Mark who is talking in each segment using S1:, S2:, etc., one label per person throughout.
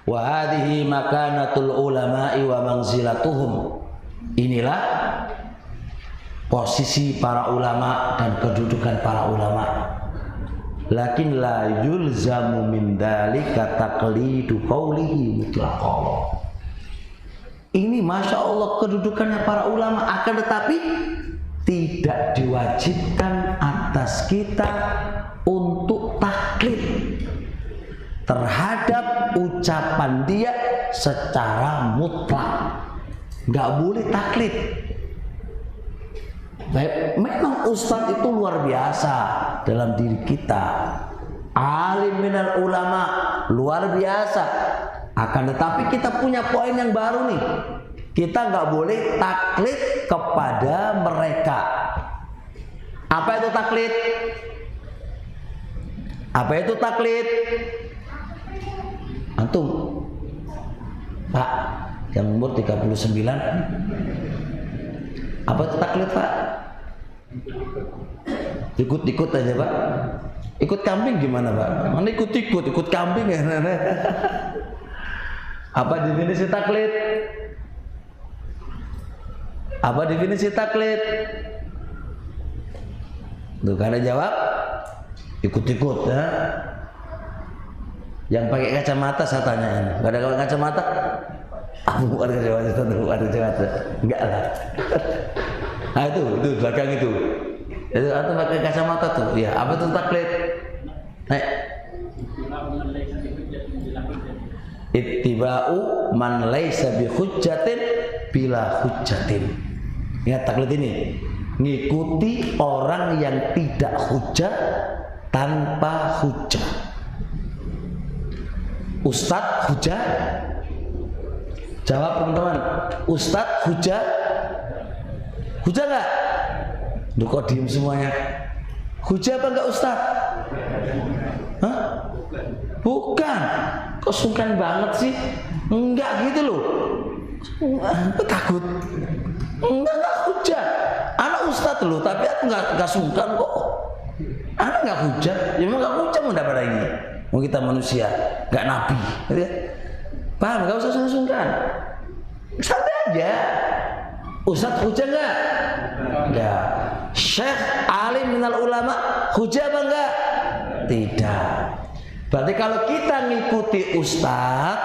S1: Wa hadhihi makanatul ulama'i wa manzilatuhum. Inilah posisi para ulama dan kedudukan para ulama. Lakin la yulzamu min dzalika taqlidu qawlihi mutlaqan. Ini Masya Allah kedudukannya para ulama, akan tetapi tidak diwajibkan atas kita untuk taklid terhadap ucapan dia secara mutlak. Nggak boleh taklid. Memang ustadz itu luar biasa dalam diri kita, alim minal ulama, luar biasa. Akan tetapi kita punya poin yang baru nih, kita nggak boleh taklid kepada mereka. Apa itu taklid? Apa itu taklid? Antum Pak yang umur 39, apa itu taklid Pak? Ikut-ikut aja Pak. Ikut kambing gimana Pak? Mana ikut kambing ya? Apa definisi taklid? Apa definisi taklid? Tuh kan ada jawab? Ikut-ikut ya. Yang pakai kacamata saya tanyain, nggak ada kacamata? Bukan kacamata, bukan kacamata, enggak lah. Nah itu belakang itu atau pakai kacamata tuh, ya apa itu taklid? Ittiba'u man laisa bi hujjatin bila hujjatin. Ingat taklid ini, ngikuti orang yang tidak hujjah tanpa hujjah. Ustadz hujjah? Jawab teman-teman. Ustadz hujjah? Hujjah nggak? Duh kok diem semuanya? Hujjah apa enggak Ustadz? Hah? Bukan. Kok sungkan banget sih? Enggak gitu loh. Takut. Enggak hujjah. Anak Ustadz loh, tapi aku enggak sungkan kok. Anak enggak hujjah. Ya memang enggak hujjah mau dapat ini. Mau kita manusia, enggak nabi. Gitu ya? Paham? Enggak usah sungkan. Santai aja. Ustadz hujjah enggak? Enggak. Syekh alim minal ulama hujjah apa enggak? Tidak. Berarti kalau kita ngikuti ustadz,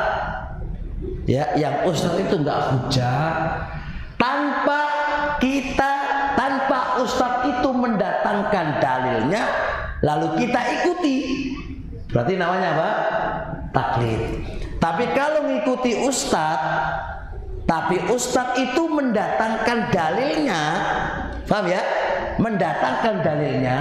S1: ya, yang ustadz itu enggak hujjah, tanpa ustadz itu mendatangkan dalilnya, lalu kita ikuti, berarti namanya apa? Taklid. Tapi kalau ngikuti ustadz, tapi ustadz itu mendatangkan dalilnya, paham ya? Mendatangkan dalilnya,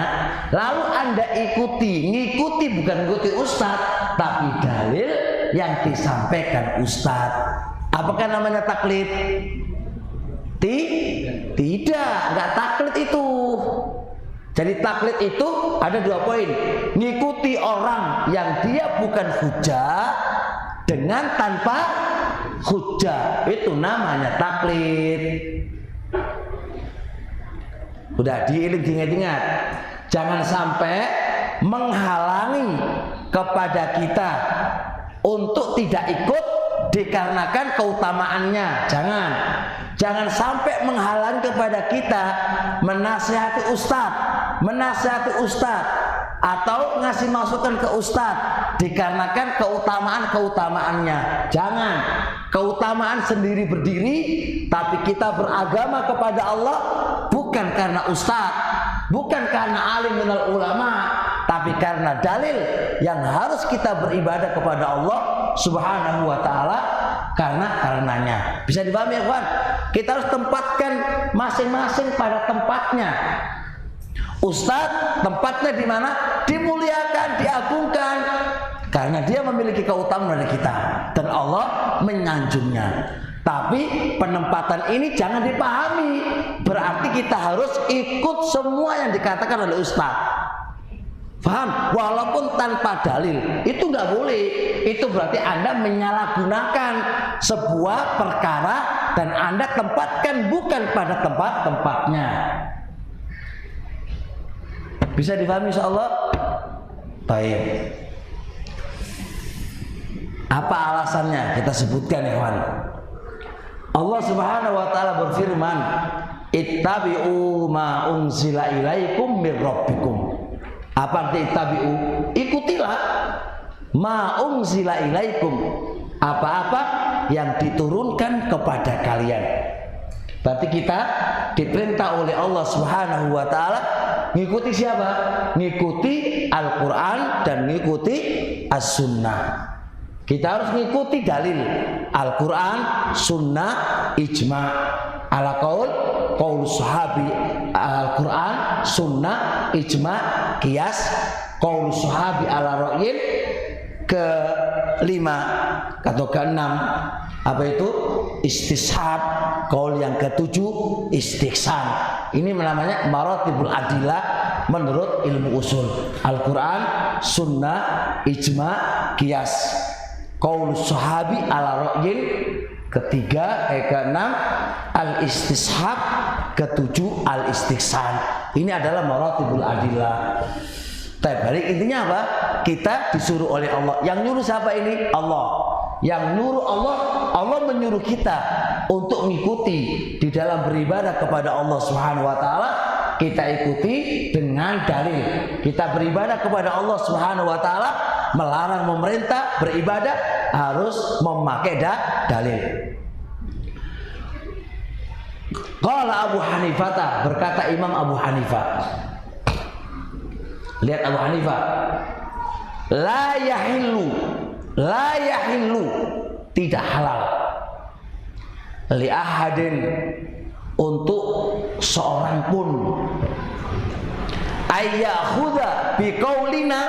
S1: lalu Anda ngikuti bukan ngikuti ustadz, tapi dalil yang disampaikan ustadz. Apakah namanya taklid? Tidak, enggak taklid itu. Jadi taklid itu ada 2 poin. Ngikuti orang yang dia bukan hujjah dengan tanpa hujjah, itu namanya taklid. Udah diingat-ingat, jangan sampai menghalangi kepada kita untuk tidak ikut dikarenakan keutamaannya. Jangan sampai menghalangi kepada kita menasihati ustadz atau ngasih masukan ke ustadz dikarenakan keutamaan-keutamaannya. Jangan. Keutamaan sendiri berdiri, tapi kita beragama kepada Allah bukan karena ustadz, bukan karena alim minal ulama, tapi karena dalil yang harus kita beribadah kepada Allah Subhanahu wa ta'ala karenanya. Bisa dipahami ya kawan? Kita harus tempatkan masing-masing pada tempatnya. Ustadz tempatnya di mana? Dimuliakan, diagungkan, karena dia memiliki keutamaan dari kita dan Allah menyanjungnya. Tapi penempatan ini jangan dipahami berarti kita harus ikut semua yang dikatakan oleh ustadz. Paham? Walaupun tanpa dalil, itu nggak boleh. Itu berarti Anda menyalahgunakan sebuah perkara dan Anda tempatkan bukan pada tempat-tempatnya. Bisa difahami insyaallah? Baik. Apa alasannya? Kita sebutkan ya kawan. Allah Subhanahu wa taala berfirman, "Ittabi'u ma unzila ilaikum mir rabbikum." Apa arti ittabi'u? Ikutilah ma unzila ilaikum, apa-apa yang diturunkan kepada kalian. Berarti kita diperintah oleh Allah Subhanahu wa taala ngikuti siapa? Ngikuti Al-Qur'an dan ngikuti As-Sunnah. Kita harus ngikuti dalil Al-Quran, Sunnah, Ijma' ala qaul sahabi. Al-Quran, Sunnah, Ijma', Qiyas, qaul sahabi ala ra'yin. Kelima atau keenam apa itu? Istishab. Qaul yang ketujuh istihsan. Ini namanya maratibul adillah menurut ilmu usul. Al-Quran, Sunnah, Ijma', Qiyas, qaul sahabi ala ra'yin. Keenam al-istishab. Ketujuh al-istihsan. Ini adalah maratibul adillah. Balik intinya apa? Kita disuruh oleh Allah. Yang nyuruh siapa ini? Allah. Yang nyuruh Allah, Allah menyuruh kita untuk mengikuti di dalam beribadah kepada Allah Subhanahu wa taala. Kita ikuti dengan dalil. Kita beribadah kepada Allah Subhanahu wa taala, melarang memerintah beribadah harus memakai dalil. Qala Abu Hanifah, berkata Imam Abu Hanifah. Lihat Abu Hanifah. La yahillu, tidak halal. Li ahadin, untuk seorang pun, ayyakhudha biqaulina,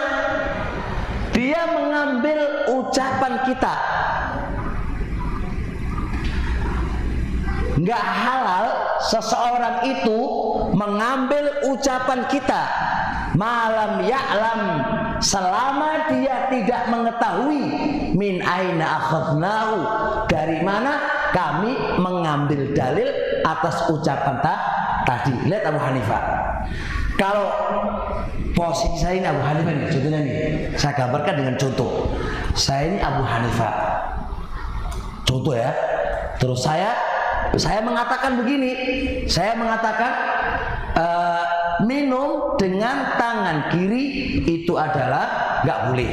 S1: dia mengambil ucapan kita. Enggak halal seseorang itu mengambil ucapan kita, malam ya'lam, selama dia tidak mengetahui, min aina akhadnahu, dari mana kami mengambil dalil atas ucapan tadi. Lihat Abu Hanifah. Kalau posisi saya ini Abu Hanifah nih, contohnya nih, saya gambarkan dengan contoh. Saya ini Abu Hanifah, contoh ya. Terus saya mengatakan begini, saya mengatakan minum dengan tangan kiri itu adalah nggak boleh.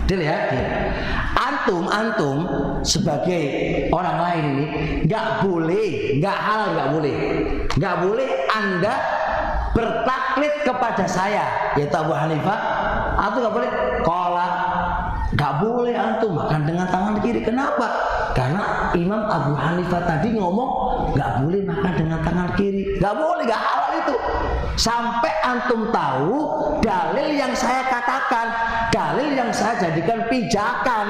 S1: Deal ya, deal. Antum sebagai orang lain ini nggak boleh, nggak halal, nggak boleh Anda bertaklid kepada saya, yaitu Abu Hanifah. Antum nggak boleh kola, nggak boleh antum makan dengan tangan kiri. Kenapa? Karena Imam Abu Hanifah tadi ngomong nggak boleh makan dengan tangan kiri, nggak boleh, nggak halal itu. Sampai antum tahu dalil yang saya katakan, dalil yang saya jadikan pijakan.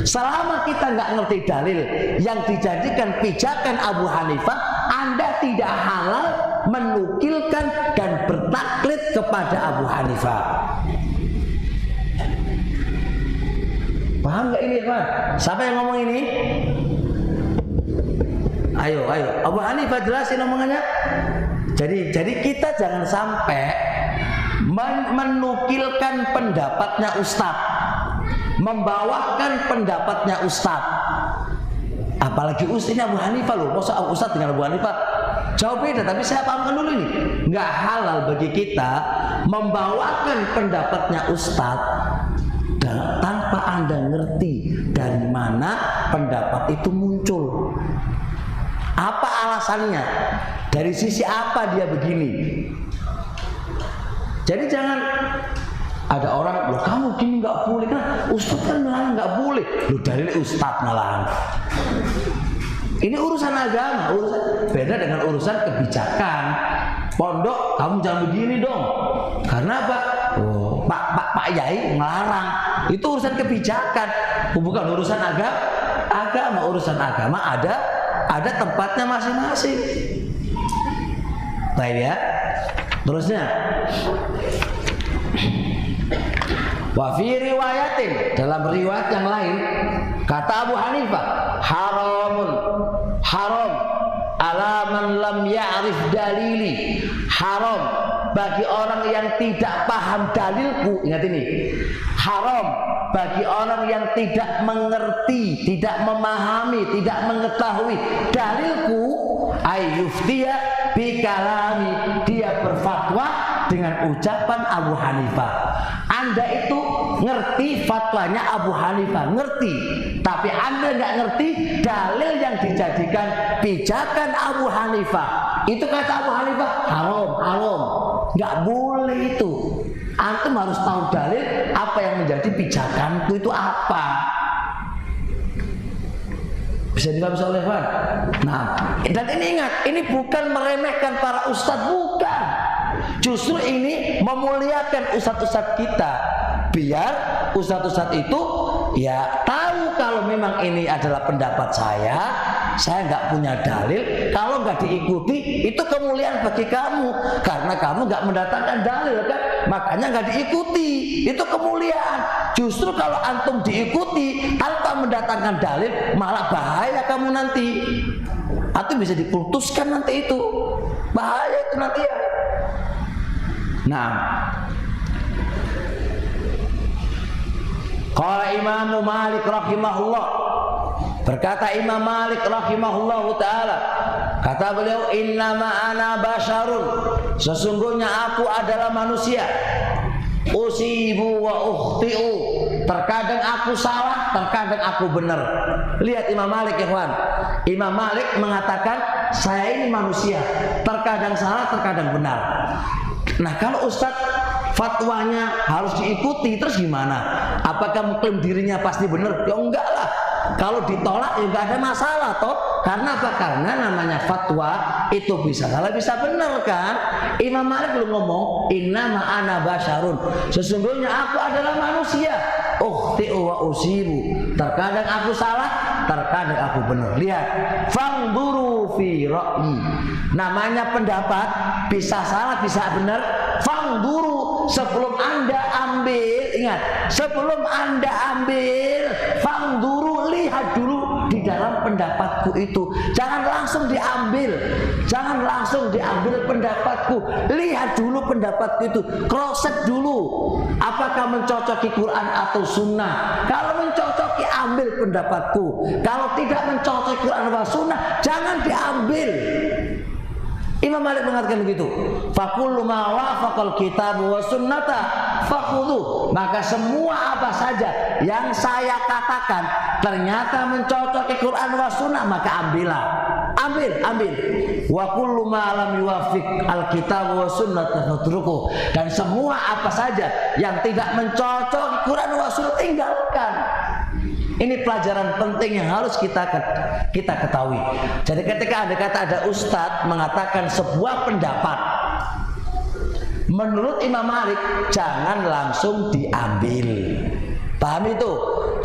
S1: Selama kita nggak ngerti dalil yang dijadikan pijakan Abu Hanifah, Anda tidak halal menukilkan dan bertaklid kepada Abu Hanifah. Paham nggak ini, Pak? Siapa yang ngomong ini? Ayo, Abu Hanifah jelasin omongannya. Jadi kita jangan sampai menukilkan pendapatnya Ustadz, membawakan pendapatnya Ustadz. Apalagi ini Abu Hanifah loh. Masa Ustadz dengan Abu Hanifah jauh beda. Tapi saya pahamkan dulu ini, nggak halal bagi kita membawakan pendapatnya Ustadz tanpa Anda ngerti dari mana pendapat itu muncul. Apa alasannya? Dari sisi apa dia begini? Jadi jangan ada orang, loh kamu gini nggak boleh, kan Ustadz kan melarang nggak boleh. Loh dalilnya Ustadz melarang. Ini urusan agama, beda dengan urusan kebijakan. Pondok, kamu jangan begini dong. Karena apa? Oh, Pak Yai melarang. Itu urusan kebijakan, bukan urusan agama. Urusan agama ada tempatnya masing-masing. Baik ya. Terusnya, wa fi riwayatin, dalam riwayat yang lain kata Abu Hanifah, haram ala man lam ya'rif dalili, haram bagi orang yang tidak paham dalilku. Ingat ini, haram bagi orang yang tidak mengerti, tidak memahami, tidak mengetahui dalilku, ayyuftiya bikalami, dia berfatwa dengan ucapan Abu Hanifah. Anda itu ngerti fatwanya Abu Hanifah, ngerti, tapi Anda nggak ngerti dalil yang dijadikan pijakan Abu Hanifah. Itu kata Abu Hanifah haram, haram, nggak boleh itu. Antum harus tahu dalil apa yang menjadi pijakanku itu apa. Bisa dipahami oleh Pak? Nah, dan ini ingat, ini bukan meremehkan para ustadz, bukan. Justru ini memuliakan ustadz-ustadz kita, biar ustadz-ustadz itu ya tahu kalau memang ini adalah pendapat saya nggak punya dalil, kalau nggak diikuti itu kemuliaan bagi kamu, karena kamu nggak mendatangkan dalil kan, makanya nggak diikuti, itu kemuliaan. Justru kalau antum diikuti tanpa mendatangkan dalil, malah bahaya kamu nanti. Antum bisa diputuskan nanti itu, bahaya itu nanti ya. Nah, qala Imam Malik rahimahullah, berkata Imam Malik rahimahullah ta'ala, kata beliau, innama ana basyarun, sesungguhnya aku adalah manusia, usibu wa ukhti'u, terkadang aku salah, terkadang aku benar. Lihat Imam Malik ya kawan, Imam Malik mengatakan saya ini manusia, terkadang salah, terkadang benar. Nah, kalau ustadz fatwanya harus diikuti, terus gimana? Apakah mengklaim dirinya pasti benar? Ya enggak lah. Kalau ditolak ya enggak ada masalah toh. Karena apa? Karena namanya fatwa itu bisa salah bisa benar kan. Imam Malik belum ngomong innama ana basyarun, sesungguhnya aku adalah manusia, ukhti'u wa usibu, terkadang aku salah, terkadang aku benar. Lihat, fangduru fi ra'yi, namanya pendapat bisa salah bisa benar. Fangduru, sebelum Anda ambil, ingat, sebelum Anda ambil, fangduru, lihat dulu di dalam pendapatku itu. Jangan langsung diambil, jangan langsung diambil pendapatku. Lihat dulu pendapatku itu, cross check dulu, apakah mencocoki Quran atau Sunnah. Kalau mencocoki, ambil pendapatku. Kalau tidak mencocoki Quran atau Sunnah, jangan diambil. Imam Malik mengatakan begitu. Fakullu ma wafaqal kitab wa sunnata fakhudhu, maka semua apa saja yang saya katakan ternyata mencocoki Quran wa sunnah, maka ambillah. Ambil. Wa kullu ma lam yuwafiq al kitab wa sunnata fatruku, dan semua apa saja yang tidak mencocoki Quran wa sunnah tinggalkan. Ini pelajaran penting yang harus kita ketahui. Jadi ketika ada ustadz mengatakan sebuah pendapat, menurut Imam Malik jangan langsung diambil. Paham itu?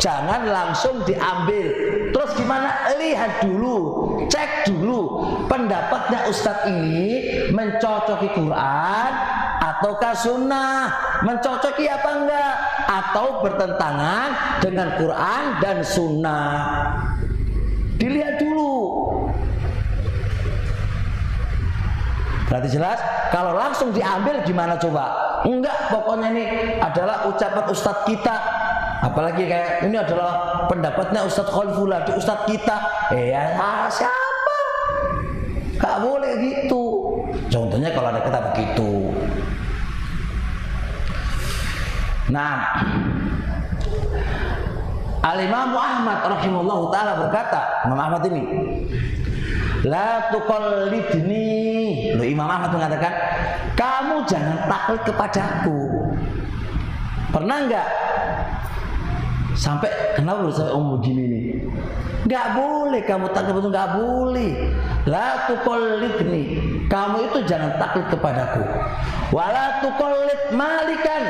S1: Jangan langsung diambil. Terus gimana? Lihat dulu, cek dulu pendapatnya ustadz ini mencocoki Quran ataukah sunnah, mencocoki apa enggak, atau bertentangan dengan Quran dan sunnah. Dilihat dulu. Berarti jelas, kalau langsung diambil gimana coba? Enggak, pokoknya ini adalah ucapan ustadz kita. Apalagi kayak ini adalah pendapatnya Ustadz Khalifullah, di ustadz kita. Siapa? Gak boleh gitu. Contohnya kalau ada kata begitu. Nah, Al-Imam Ahmad rahimahullah ta'ala berkata, Imam Ahmad ini, la tuqallidni. Imam Ahmad mengatakan, kamu jangan taklid kepadaku. Pernah enggak? Sampai kenapa saya begini nih? Enggak boleh kamu taklid, enggak boleh. La tuqallidni, kamu itu jangan taklid kepadaku. Wala tuqallid Malikan,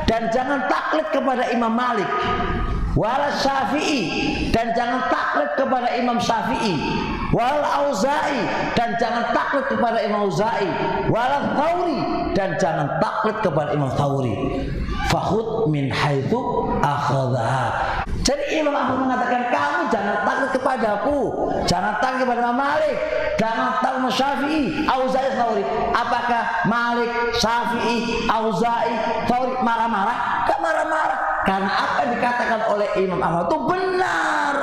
S1: dan jangan taklid kepada Imam Malik. Wala Syafi'i, dan jangan taklid kepada Imam Syafi'i. Wal Auza'i, dan jangan taklid kepada Imam Auza'i. Wal Thawri, dan jangan taklid kepada Imam Thawri. Fakhud min haitsu akhadha. Jadi Imam Ahmad mengatakan kamu jangan taklid kepadaku, jangan taklid kepada Imam Malik, jangan taklid Syafi'i, Auza'i, Thawri. Apakah Malik, Syafi'i, Auza'i, Thawri marah-marah? Gak marah-marah. karena apa yang dikatakan oleh Imam Ahmad itu benar,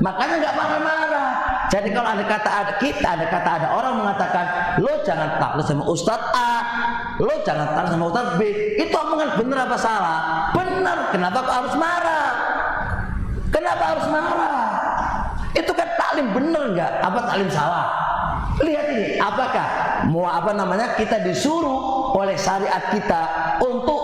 S1: makanya nggak marah-marah. Jadi kalau ada kata ada orang mengatakan lo jangan taklid sama Ustadz A, lo jangan taklid sama Ustadz B, itu omongan benar apa salah? Benar. Kenapa kok harus marah? Kenapa harus marah? Itu kan taklim bener nggak? Apa taklim salah? Lihat ini, apakah kita disuruh oleh syariat kita untuk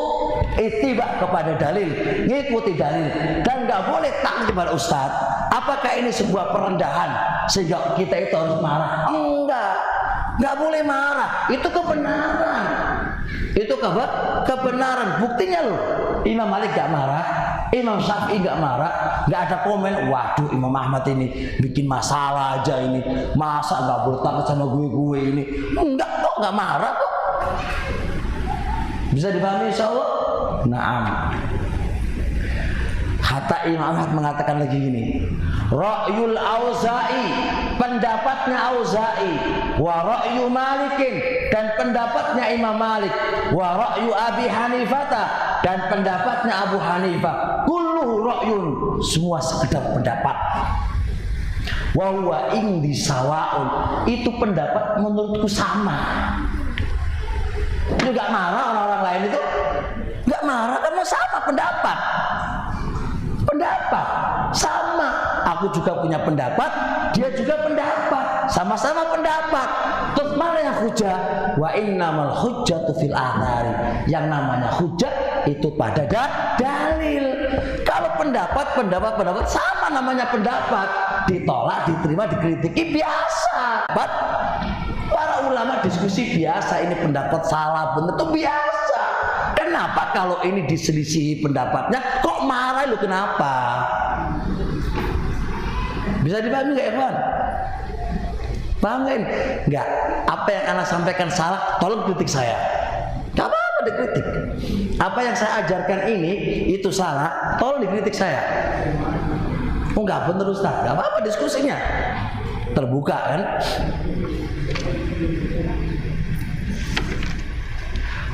S1: ittiba kepada dalil, ngikuti dalil, dan nggak boleh taklid kepada ustadz. Apakah ini sebuah perendahan sehingga kita itu harus marah? Enggak, nggak boleh marah. Itu kebenaran. Itu kebenaran. Buktinya loh, Imam Malik gak marah, Imam Syafi'i gak marah, gak ada komen, waduh Imam Ahmad ini bikin masalah aja ini, masa gak boleh takut sama gue ini. Enggak kok, gak marah kok. Bisa dipahami insyaallah? Naam. Hatta Imam Ahmad mengatakan lagi gini, Ra'yul Auza'i, pendapatnya Auza'i, wa ra'yu Malikin, dan pendapatnya Imam Malik, wa ra'yu Abi Hanifata, dan pendapatnya Abu Hanifah, kulluhu ra'yun, semua sekedar pendapat. Wa huwa indi sawa'un, itu pendapat menurutku sama. Itu gak marah orang-orang lain itu? Gak marah karena sama pendapat. Pendapat sama, aku juga punya pendapat, dia juga pendapat, sama-sama pendapat. Terus mana yang hujah? Wa innamal hujjatu fil athari, yang namanya hujah itu pada dalil. Kalau pendapat sama, namanya pendapat, ditolak, diterima, dikritiki biasa. Para ulama diskusi biasa, ini pendapat salah benar itu biasa. Kenapa kalau ini diselisihi pendapatnya kok marah lu, kenapa? Bisa dipahami nggak, Ikhwan? Paham nggak ini? Nggak. Apa yang anak sampaikan salah, tolong kritik saya. Gak apa-apa dikritik. Apa yang saya ajarkan ini itu salah, tolong dikritik saya. Oh nggak bener Ustaz, nggak apa-apa diskusinya. Terbuka kan?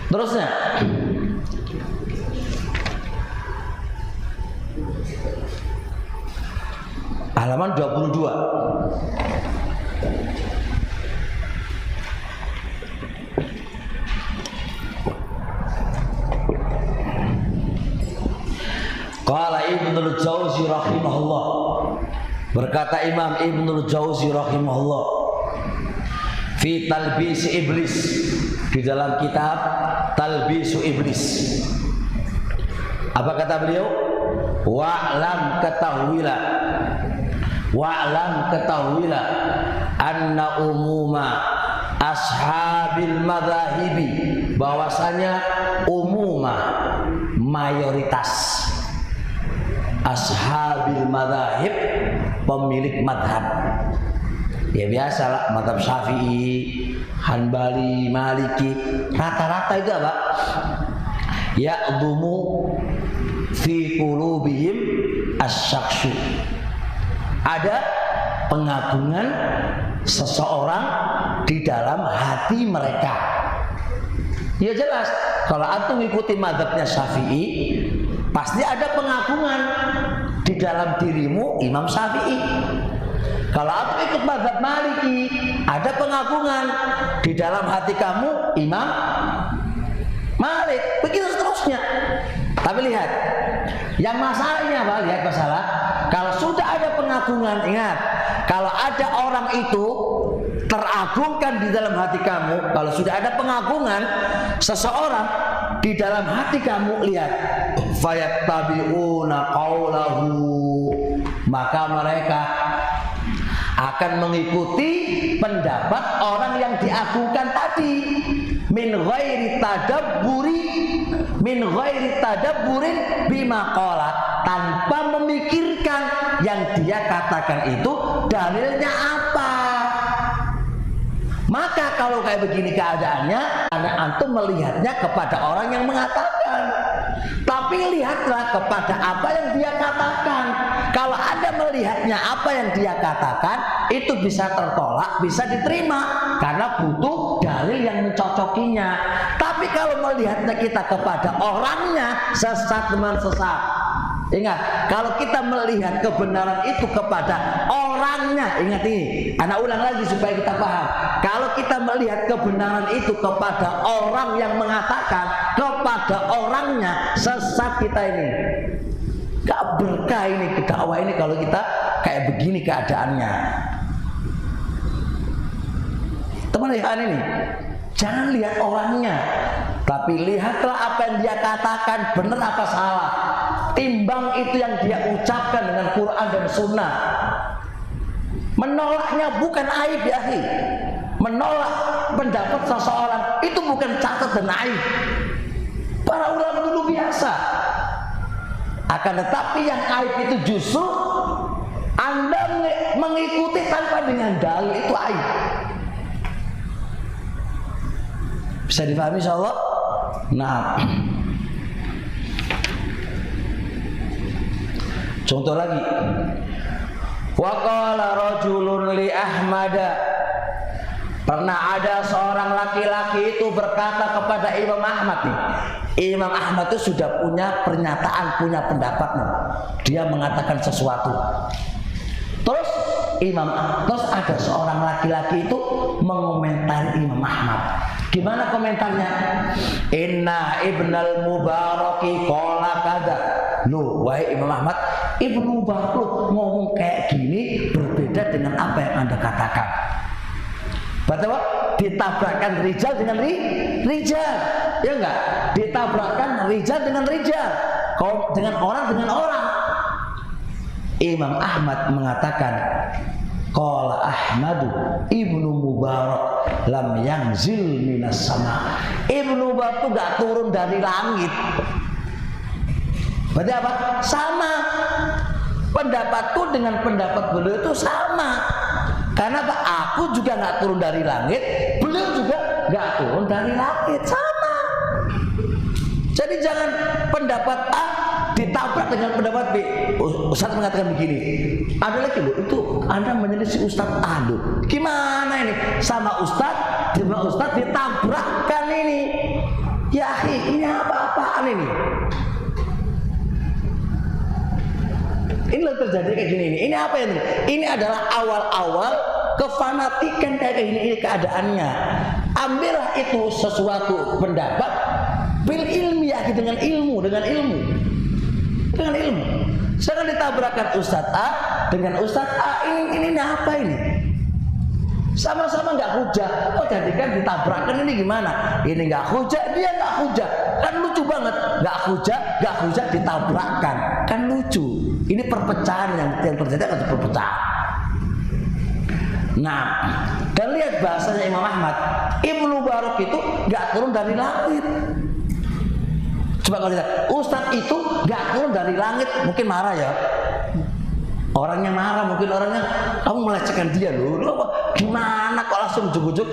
S1: Terusnya, halaman 22. Qala Ibnul Jauzi rahimahullah, berkata Imam Ibnul Jauzi rahimahullah, fi talbis iblis, di dalam kitab Talbisu Iblis. Apa kata beliau? Wa'lam ketahuilah anna umuma ashabil madhahibi, bahwasanya mayoritas ashabil madhahib, pemilik madhab. Ya biasalah, madhab Syafi'i, Hanbali, Maliki, rata-rata itu apa? Ya'dhumu fi qulubihim asyakshu, ada pengagungan seseorang di dalam hati mereka. Ya jelas, kalau antum mengikuti madhabnya Syafi'i, pasti ada pengagungan di dalam dirimu Imam Syafi'i. Kalau aku ikut mazhab Maliki, ada pengagungan di dalam hati kamu Imam Malik. Begitu seterusnya. Tapi lihat, yang masalahnya apa? Lihat masalah. Kalau sudah ada pengagungan, ingat, kalau ada orang itu teragungkan di dalam hati kamu, kalau sudah ada pengagungan seseorang di dalam hati kamu, lihat, fayattabi'una qaulahu, maka mereka akan mengikuti pendapat orang yang diagungkan tadi, min ghairi tadabburin bima qala, tanpa memikirkan yang dia katakan itu dalilnya apa. Maka kalau kayak begini keadaannya, antum melihatnya kepada orang yang mengatakan, tapi lihatlah kepada apa yang dia katakan. Kalau Anda melihatnya apa yang dia katakan itu bisa tertolak, bisa diterima karena butuh dalil yang mencocokinya. Tapi kalau melihatnya kita kepada orangnya, sesat teman sesat. Ingat, kalau kita melihat kebenaran itu kepada orangnya, ingat ini, anak ulang lagi supaya kita paham. Kalau kita melihat kebenaran itu kepada orang yang mengatakan, kepada orangnya, sesat kita ini. Gak berkah ini dakwah ini kalau kita kayak begini keadaannya. Teman-teman ini, jangan lihat orangnya, tapi lihatlah apa yang dia katakan benar apa salah. Timbang itu yang dia ucapkan dengan Quran dan Sunnah. Menolaknya bukan aib ya akhi. Menolak pendapat seseorang itu bukan cacat dan aib. Para ulama dulu biasa. Akan tetapi yang aib itu justru Anda mengikuti tanpa dengan dalil, itu aib. Bisa dipahami insyaallah? Nah, contoh lagi, wa qala rajulun li Ahmada, pernah ada seorang laki-laki itu berkata kepada Imam Ahmad nih. Imam Ahmad itu sudah punya pernyataan, punya pendapat nih. Dia mengatakan sesuatu. Terus ada seorang laki-laki itu mengomentari Imam Ahmad. Gimana komentarnya? Inna ibnal mubaraki qala kada. Loh, wahai Imam Ahmad, Ibnu Mubarak ngomong kayak gini berbeda dengan apa yang Anda katakan. Betul? Ditabrakkan rijal dengan rijal, ya enggak? Ditabrakkan rijal dengan rijal, dengan orang dengan orang. Imam Ahmad mengatakan, qala Ahmadu Ibnu Mubarak lam yanzil minas sama. Ibnu Mubarak itu gak turun dari langit. Berarti apa? Sama. Pendapatku dengan pendapat beliau itu sama. Karena apa? Aku juga gak turun dari langit, beliau juga gak turun dari langit. Sama. Jadi jangan pendapat A ditabrak dengan pendapat B. Ustaz mengatakan begini. Ada lagi loh, itu Anda menyelisih Ustaz A loh. Gimana ini? Sama Ustaz ditabrakkan ini. Ya ini apa-apaan ini? Ini loh terjadi kayak gini ini. Ini apa ini? Ini adalah awal-awal kefanatikan kayak gini ini keadaannya. Ambillah itu sesuatu pendapat bil ilmiah dengan ilmu. Jangan ditabrakkan Ustadz A dengan Ustadz A. Ini apa ini? Sama-sama nggak hujah. Oh jadikan ditabrakkan ini gimana? Ini nggak hujah, dia nggak hujah. Kan lucu banget. Nggak hujah ditabrakkan. Kan lucu. Ini perpecahan yang terjadi akan perpecahan. Nah, dan lihat bahasanya Imam Ahmad. Ibnu Mubarak itu nggak turun dari langit. Coba kalau lihat, Ustadz itu nggak turun dari langit, mungkin marah ya. Orangnya marah, mungkin orangnya kamu melecehkan dia loh. Gimana kok langsung ujuk-ujuk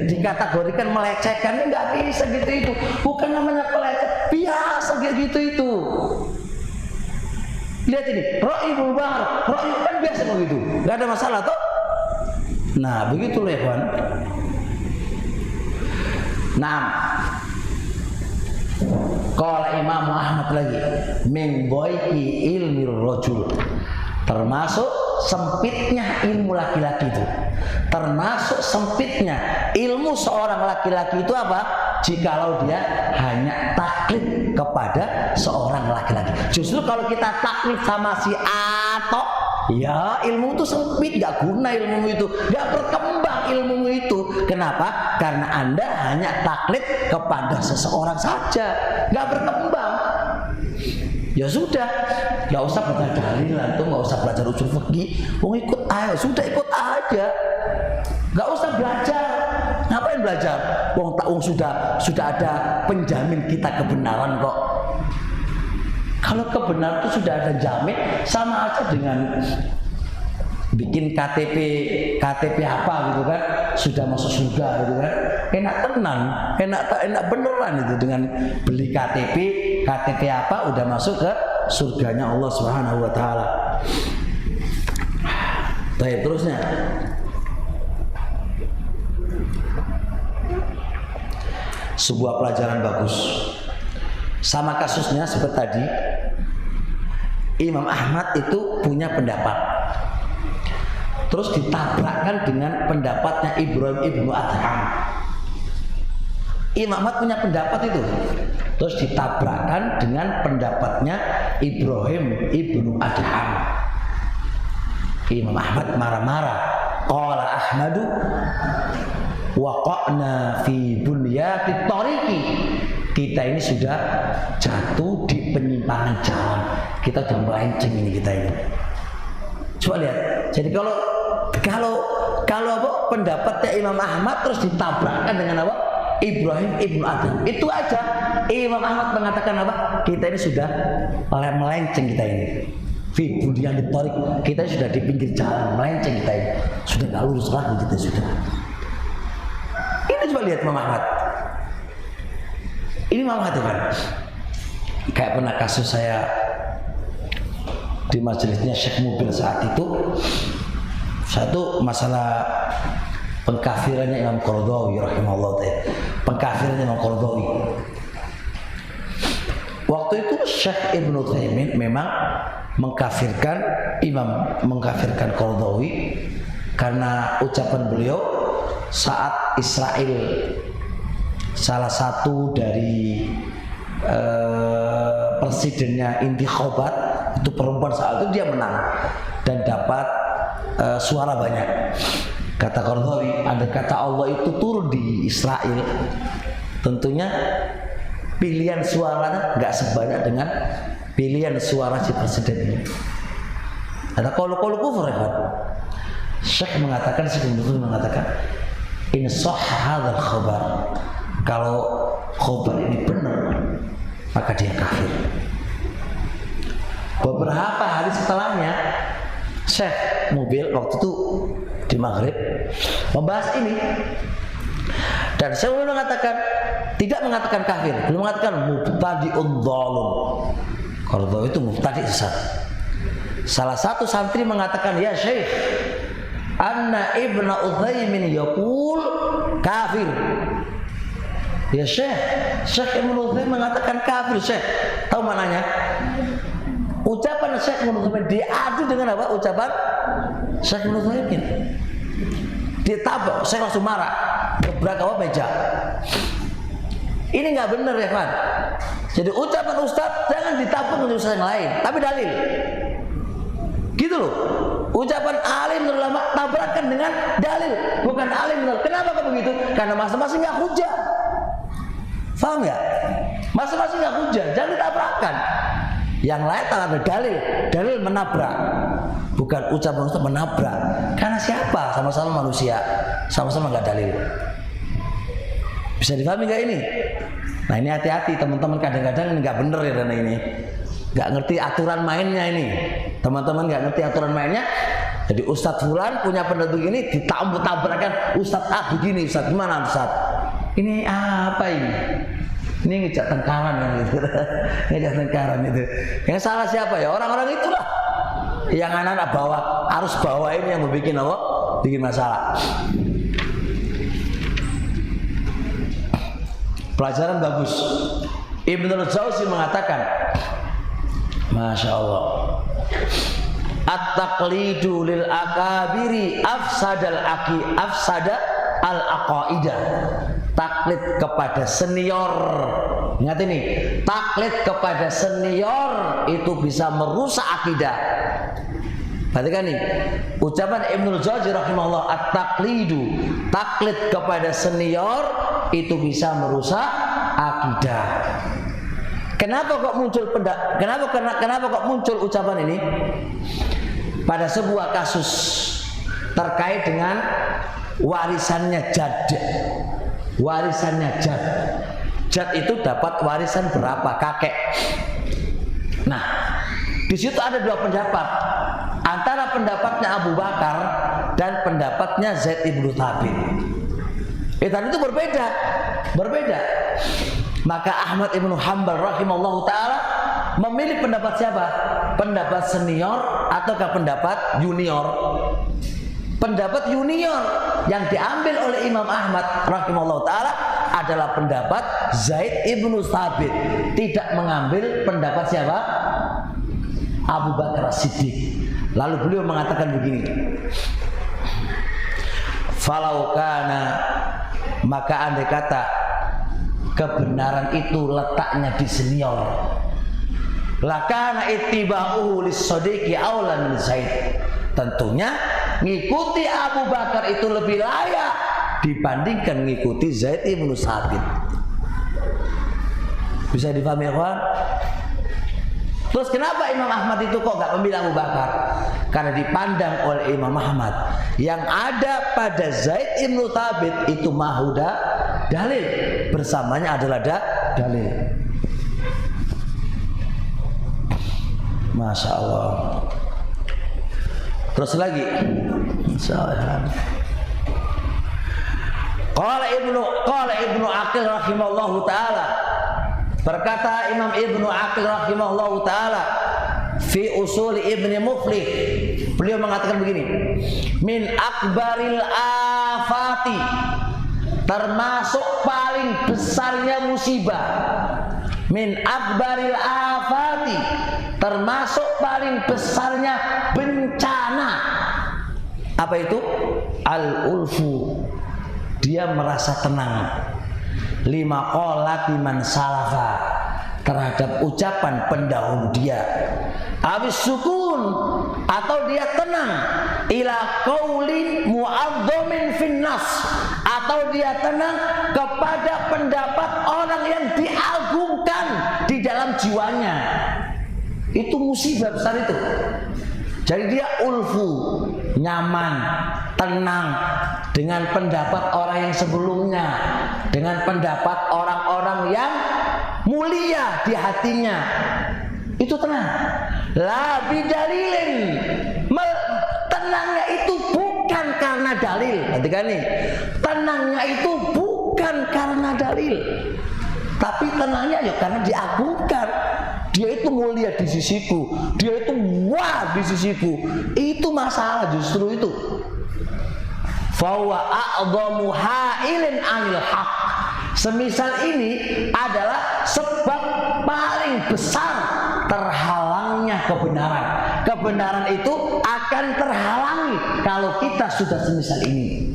S1: dikategorikan melecehkan? Nggak bisa gitu itu. Bukan namanya peleceh, biasa gitu itu. Lihat ini, Ra'i Mubarak, Ra'i kan biasa begitu, nggak ada masalah toh. Nah begitu ya kawan. Nah, qala Imam Ahmad lagi, min boiki ilmi rajul, termasuk sempitnya ilmu laki-laki itu. Termasuk sempitnya ilmu seorang laki-laki itu apa? Jikalau dia hanya taklid kepada seorang laki-laki. Justru kalau kita taklid sama si Atok, ya ilmu itu sempit, gak guna ilmu itu, gak berkembang ilmu itu. Kenapa? Karena Anda hanya taklid kepada seseorang saja, gak berkembang. Ya sudah, gak usah baca dalil tuh, gak usah belajar usul fikih. Wong ikut aja, sudah ikut aja. Gak usah belajar. Ngapain belajar? Wong sudah ada penjamin kita kebenaran kok. Kalau kebenaran itu sudah ada jamin, sama aja dengan bikin KTP apa gitu kan, sudah masuk surga gitu kan. Enak tenang, enak beneran itu dengan beli KTP apa udah masuk ke surganya Allah Subhanahu wa taala. Baik, terusnya. Sebuah pelajaran bagus. Sama kasusnya seperti tadi, Imam Ahmad itu punya pendapat, terus ditabrakkan dengan pendapatnya Ibrahim ibnu Adham. Imam Ahmad punya pendapat itu, terus ditabrakkan dengan pendapatnya Ibrahim ibnu Adham. Imam Ahmad marah-marah. Qala Ahmadu waqa'na fi bunyatit tariqi. Kita ini sudah jatuh di penyimpangan jalan. Kita sudah melenceng ini kita ini. Coba lihat. Jadi kalau apa pendapatnya Imam Ahmad terus ditabrakkan dengan apa? Ibrahim ibnu Adham. Itu aja Imam Ahmad mengatakan apa? Kita ini sudah melenceng kita ini. Fi bunyatit tariq. Kita sudah di pinggir jalan, melenceng kita ini. Sudah enggak lurus lagi kita sudah. Ini coba lihat Imam Ahmad. Ini Imam Ahmad kan. Kayak pernah kasus saya di majelisnya Syekh Mubil saat itu. Satu masalah pengkafirannya Imam Qaradawi rahimahullah ta'ala. Pengkafirannya Imam Qaradawi. Waktu itu Syekh Ibnu Utsaimin memang mengkafirkan Qaradawi karena ucapan beliau saat Israel, salah satu dari presidennya intikhabat, itu perempuan saat itu dia menang dan dapat suara banyak. Kata Qaradawi, andai kata Allah itu turun di Israel, tentunya pilihan suaranya nggak sebanyak dengan pilihan suara si presiden ini. Ada qaul kufur ya kan? Syekh mengatakan, in sahha hadzal khabar, kalau khabar ini benar maka dia kafir. Beberapa hari setelahnya Syekh Mubil waktu itu di Maghrib membahas ini, dan Syekh Mubil mengatakan, tidak mengatakan kafir, belum mengatakan mubtadi'un dzalum. Kalau itu mubtadi' sesat. Salah satu santri mengatakan, ya Syekh, anna Ibnu Utsaimin yaqul kafir. Ya Syekh Ibnu Utsaimin mengatakan kafir. Syekh, tahu maknanya? Ucapan Syekh Ibnu Utsaimin diadu dengan apa? Ucapan Syekh Ibnu Utsaimin. Ditabok, saya langsung marah, gebrak apa meja. Ini nggak benar ya kan? Jadi ucapan ustadz jangan ditabok dengan ustadz yang lain, tapi dalil. Gitu loh. Ucapan alim ulama tabrakan dengan dalil, bukan alim. Kenapa kok begitu? Karena masing-masing nggak hujah. Paham ya? Masing-masing nggak hujah, jangan ditabrakkan. Yang lain tak ada dalil, dalil menabrak, bukan ucapan ustadz menabrak. Karena siapa? Sama-sama manusia, sama-sama nggak dalil. Bisa dipahami nggak ini? Nah ini hati-hati teman-teman, kadang-kadang nggak bener ya dana ini, nggak ngerti aturan mainnya ini. Teman-teman nggak ngerti aturan mainnya. Jadi Ustadz Fulan punya pendapat ini ditabrak-tabrakan Ustadz begini, Ustadz gimana Ustadz? Ini apa ini? Ini ngejak tengkaran kan gitu. Ngejak tengkaran itu. Yang salah siapa ya? Orang-orang itulah. Yang anak-anak harus bawa ini yang membuat apa? Bikin masalah. Pelajaran bagus. Ibnul Jauzi mengatakan, Masya Allah, at-taqlidu lil akabiri afsada al-aqaidah. Taklid kepada senior, ingat ini, taklid kepada senior itu bisa merusak akidah. Perhatikan nih, ucapan Ibnul Jauzi rahimahullah, at-taqlidu, taklid kepada senior itu bisa merusak akidah. Kenapa kok muncul ucapan ini? Pada sebuah kasus terkait dengan warisannya Jad. Warisannya Jad. Jad itu dapat warisan berapa kakek. Nah, di situ ada dua pendapat. Antara pendapatnya Abu Bakar dan pendapatnya Zaid ibnu Thabit. Dan itu berbeda. Maka Ahmad ibnu Hanbal rahimahullahu taala memilih pendapat siapa? pendapat senior ataukah pendapat junior? Pendapat junior yang diambil oleh Imam Ahmad rahimahullah ta'ala adalah pendapat Zaid ibnu Thabit, tidak mengambil pendapat siapa? Abu Bakar As-Siddiq. Lalu beliau mengatakan begini, falau kana, maka andai kata kebenaran itu letaknya di senior, lakana ittiba'uhu lis-shadiqi aula min Zaid. Tentunya ngikuti Abu Bakar itu lebih layak dibandingkan ngikuti Zaid ibnu Thabit. Bisa dipahami ya kawan? Terus kenapa Imam Ahmad itu kok gak memilih Abu Bakar? Karena dipandang oleh Imam Ahmad yang ada pada Zaid ibnu Thabit itu mahuda dalil, bersamanya adalah dalil. Masya Allah. Terus lagi, Qala Ibnu Aqil rahimahullahu taala, berkata Imam Ibnu Aqil rahimahullahu taala fi usul Ibnu Muflih, beliau mengatakan begini, min akbaril afati, termasuk paling besarnya musibah, min akbaril afati, termasuk paling besarnya bencana. Apa itu? Al-ulfu, dia merasa tenang, lima qolati man salafa, terhadap ucapan pendahulu dia, awis sukun, atau dia tenang, ila qaulin mu'adzamin finnas, atau dia tenang kepada pendapat orang yang diagungkan di dalam jiwanya. Itu musibah besar itu. Jadi dia ulfu, nyaman, tenang dengan pendapat orang yang sebelumnya, dengan pendapat orang-orang yang mulia di hatinya. Itu tenang. La bidalilin, tenangnya itu bukan karena dalil. Perhatikan nih, tenangnya itu bukan karena dalil, tapi tenangnya ya karena diagungkan. Dia itu mulia di sisiku, dia itu wah di sisiku. Itu masalah justru itu. Fawa a'dhamu ha'ilin 'anil haq. Semisal ini adalah sebab paling besar terhalangnya kebenaran. Kebenaran itu akan terhalangi kalau kita sudah semisal ini.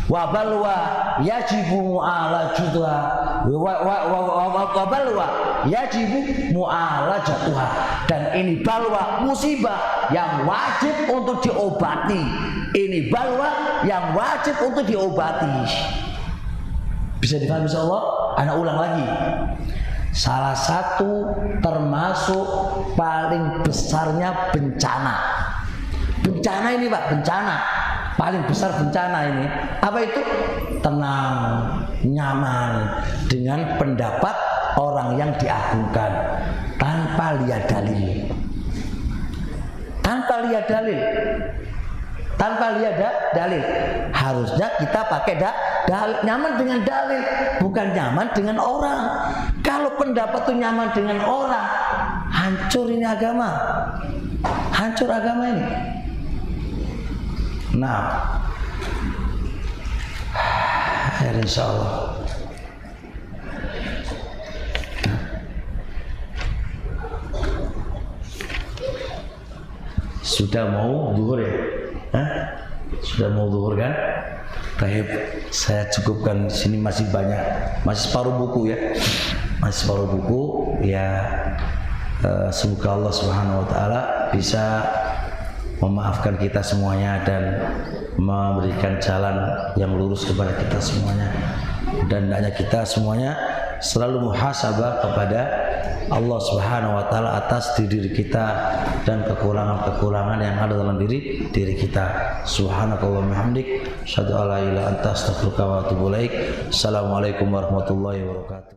S1: Wa balwa yajibu mu'alajatuha, wa balwa yajibu mu'alajatuha, dan ini balwa, musibah yang wajib untuk diobati. Ini balwa yang wajib untuk diobati. Bisa dipahami insyaallah? Anak ulang lagi. Salah satu termasuk paling besarnya bencana. Bencana ini Pak, bencana paling besar, bencana ini apa itu? Tenang, nyaman dengan pendapat orang yang diagungkan tanpa lihat dalil, tanpa lihat dalil, tanpa lihat dalil. Harusnya kita pakai dalil, nyaman dengan dalil, bukan nyaman dengan orang. Kalau pendapat itu nyaman dengan orang, hancur ini agama, hancur agama ini. Nah, ya insyaallah. Sudah mau zuhur ya? Hah? Sudah mau zuhur kan? Baik, saya cukupkan di sini, masih banyak, masih separuh buku ya, masih separuh buku ya. Semoga Allah Subhanahu Wa Taala bisa memaafkan kita semuanya dan memberikan jalan yang lurus kepada kita semuanya, dan hendaknya kita semuanya selalu muhasabah kepada Allah Subhanahu wa taala atas diri kita dan kekurangan-kekurangan yang ada dalam diri kita. Subhanakallahumma hamdik, asyhadu an la ilaha illa anta, astaghfiruka wa atubu ilaik. Assalamualaikum warahmatullahi wabarakatuh.